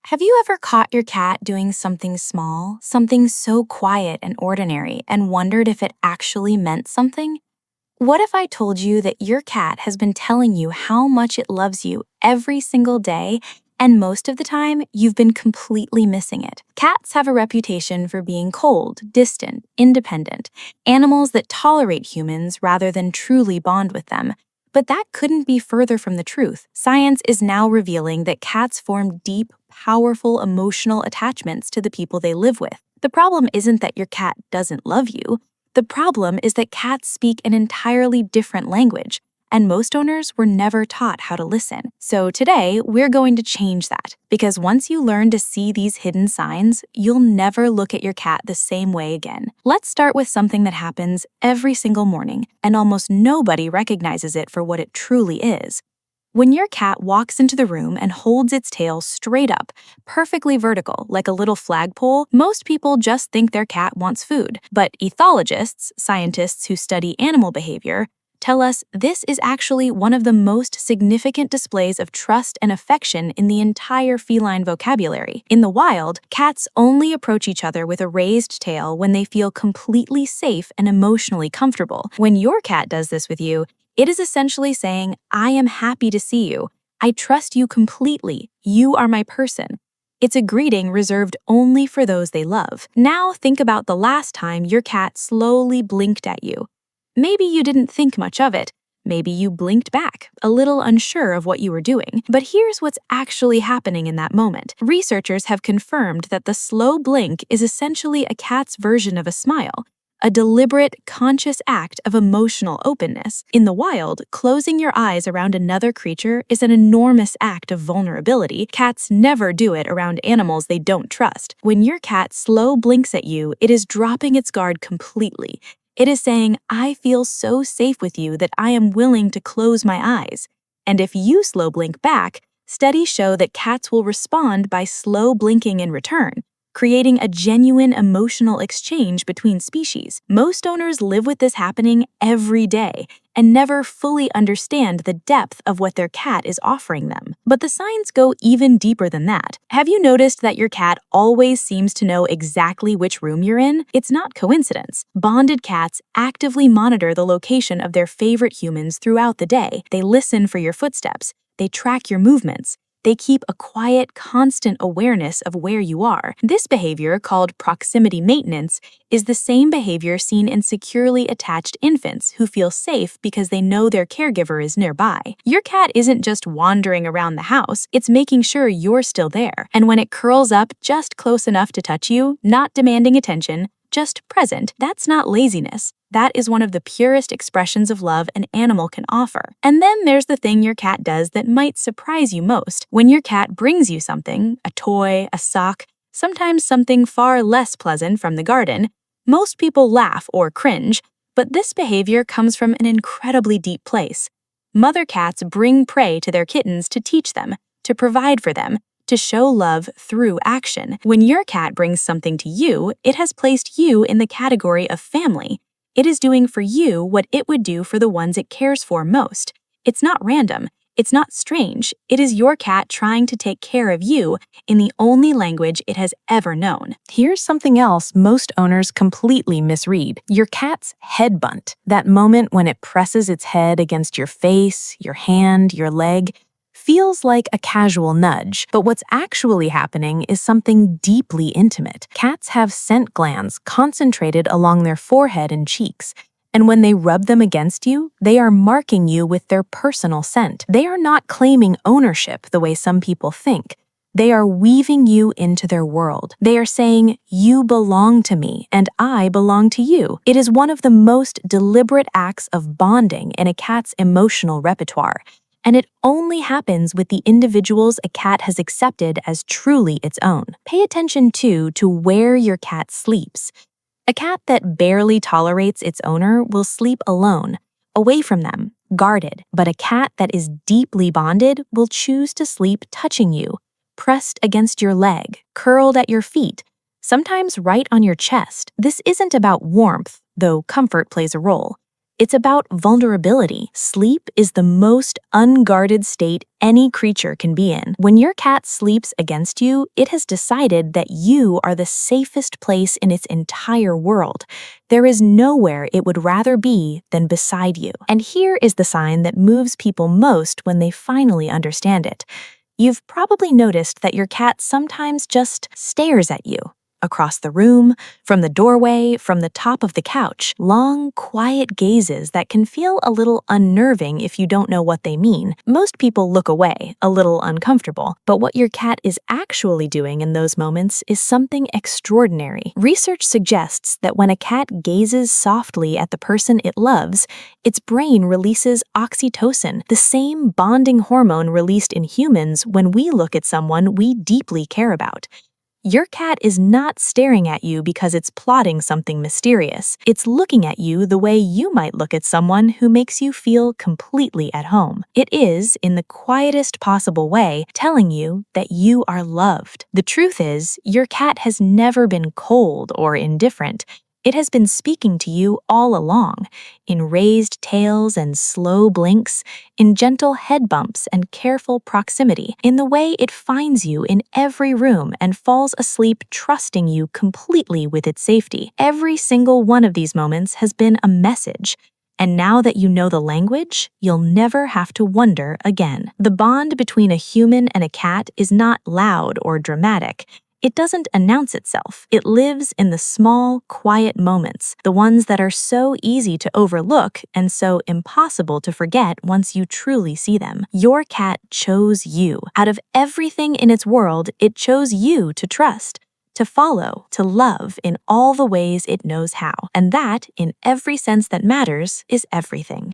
Have you ever caught your cat doing something small, something so quiet and ordinary, and wondered if it actually meant something? What if I told you that your cat has been telling you how much it loves you every single day, and most of the time, you've been completely missing it? Cats have a reputation for being cold, distant, independent, animals that tolerate humans rather than truly bond with them. But that couldn't be further from the truth. Science is now revealing that cats form deep, powerful emotional attachments to the people they live with. The problem isn't that your cat doesn't love you. The problem is that cats speak an entirely different language, and most owners were never taught how to listen. So today, we're going to change that, because once you learn to see these hidden signs, you'll never look at your cat the same way again. Let's start with something that happens every single morning, and almost nobody recognizes it for what it truly is. When your cat walks into the room and holds its tail straight up, perfectly vertical, like a little flagpole, most people just think their cat wants food. But ethologists, scientists who study animal behavior, tell us this is actually one of the most significant displays of trust and affection in the entire feline vocabulary. In the wild, cats only approach each other with a raised tail when they feel completely safe and emotionally comfortable. When your cat does this with you, it is essentially saying, I am happy to see you. I trust you completely. You are my person. It's a greeting reserved only for those they love. Now think about the last time your cat slowly blinked at you. Maybe you didn't think much of it. Maybe you blinked back, a little unsure of what you were doing. But here's what's actually happening in that moment. Researchers have confirmed that the slow blink is essentially a cat's version of a smile, a deliberate, conscious act of emotional openness. In the wild, closing your eyes around another creature is an enormous act of vulnerability. Cats never do it around animals they don't trust. When your cat slow blinks at you, it is dropping its guard completely. It is saying, I feel so safe with you that I am willing to close my eyes. And if you slow blink back, studies show that cats will respond by slow blinking in return, creating a genuine emotional exchange between species. Most owners live with this happening every day and never fully understand the depth of what their cat is offering them. But the signs go even deeper than that. Have you noticed that your cat always seems to know exactly which room you're in? It's not coincidence. Bonded cats actively monitor the location of their favorite humans throughout the day. They listen for your footsteps. They track your movements. They keep a quiet, constant awareness of where you are. This behavior, called proximity maintenance, is the same behavior seen in securely attached infants who feel safe because they know their caregiver is nearby. Your cat isn't just wandering around the house, it's making sure you're still there. And when it curls up just close enough to touch you, not demanding attention, just present, that's not laziness. That is one of the purest expressions of love an animal can offer. And then there's the thing your cat does that might surprise you most. When your cat brings you something, a toy, a sock, sometimes something far less pleasant from the garden, most people laugh or cringe, but this behavior comes from an incredibly deep place. Mother cats bring prey to their kittens to teach them, to provide for them, to show love through action. When your cat brings something to you, it has placed you in the category of family. It is doing for you what it would do for the ones it cares for most. It's not random. It's not strange. It is your cat trying to take care of you in the only language it has ever known. Here's something else most owners completely misread: your cat's head bunt. That moment when it presses its head against your face, your hand, your leg, feels like a casual nudge, but what's actually happening is something deeply intimate. Cats have scent glands concentrated along their forehead and cheeks, and when they rub them against you, they are marking you with their personal scent. They are not claiming ownership the way some people think. They are weaving you into their world. They are saying, you belong to me, and I belong to you. It is one of the most deliberate acts of bonding in a cat's emotional repertoire. And it only happens with the individuals a cat has accepted as truly its own. Pay attention, too, to where your cat sleeps. A cat that barely tolerates its owner will sleep alone, away from them, guarded. But a cat that is deeply bonded will choose to sleep touching you, pressed against your leg, curled at your feet, sometimes right on your chest. This isn't about warmth, though comfort plays a role. It's about vulnerability. Sleep is the most unguarded state any creature can be in. When your cat sleeps against you, it has decided that you are the safest place in its entire world. There is nowhere it would rather be than beside you. And here is the sign that moves people most when they finally understand it. You've probably noticed that your cat sometimes just stares at you. Across the room, from the doorway, from the top of the couch. Long, quiet gazes that can feel a little unnerving if you don't know what they mean. Most people look away, a little uncomfortable, but what your cat is actually doing in those moments is something extraordinary. Research suggests that when a cat gazes softly at the person it loves, its brain releases oxytocin, the same bonding hormone released in humans when we look at someone we deeply care about. Your cat is not staring at you because it's plotting something mysterious. It's looking at you the way you might look at someone who makes you feel completely at home. It is, in the quietest possible way, telling you that you are loved. The truth is, your cat has never been cold or indifferent. It has been speaking to you all along, in raised tails and slow blinks, in gentle head bumps and careful proximity, in the way it finds you in every room and falls asleep trusting you completely with its safety. Every single one of these moments has been a message. And now that you know the language, you'll never have to wonder again. The bond between a human and a cat is not loud or dramatic. It doesn't announce itself. It lives in the small, quiet moments, the ones that are so easy to overlook and so impossible to forget once you truly see them. Your cat chose you. Out of everything in its world, it chose you to trust, to follow, to love in all the ways it knows how. And that, in every sense that matters, is everything.